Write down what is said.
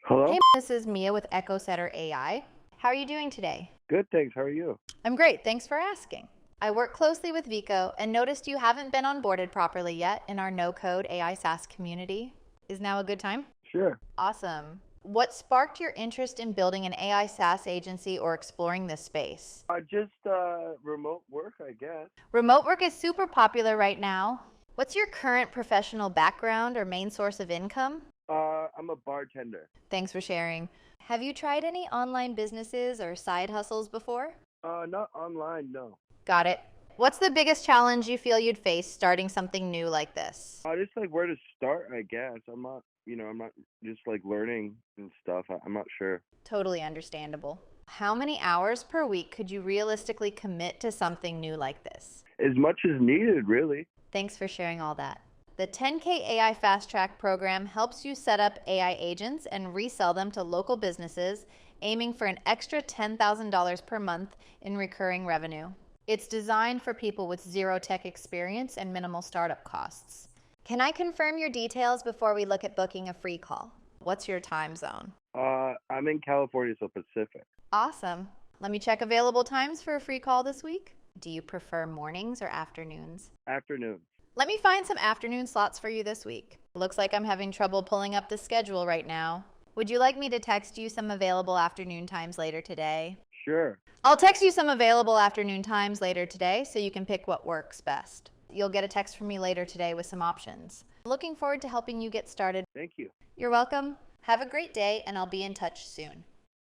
Hello? Hey, this is Mia with EchoSetter AI. How are you doing today? Good, thanks. How are you? I'm great, thanks for asking. I work closely with Vico and noticed you haven't been onboarded properly yet in our no-code AI SaaS community. Is now a good time? Sure. Awesome. What sparked your interest in building an AI SaaS agency or exploring this space? Just remote work, I guess. Remote work is super popular right now. What's your current professional background or main source of income? I'm a bartender. Thanks for sharing. Have you tried any online businesses or side hustles before? Not online, no. Got it. What's the biggest challenge you feel you'd face starting something new like this? Just like where to start, I guess. I'm not just like learning and stuff. I'm not sure. Totally understandable. How many hours per week could you realistically commit to something new like this? As much as needed, really. Thanks for sharing all that. The 10K AI Fast Track program helps you set up AI agents and resell them to local businesses, aiming for an extra $10,000 per month in recurring revenue. It's designed for people with zero tech experience and minimal startup costs. Can I confirm your details before we look at booking a free call? What's your time zone? I'm in California, so Pacific. Awesome. Let me check available times for a free call this week. Do you prefer mornings or afternoons? Afternoon. Let me find some afternoon slots for you this week. Looks like I'm having trouble pulling up the schedule right now. Would you like me to text you some available afternoon times later today? Sure. I'll text you some available afternoon times later today so you can pick what works best. You'll get a text from me later today with some options. Looking forward to helping you get started. Thank you. You're welcome. Have a great day, and I'll be in touch soon.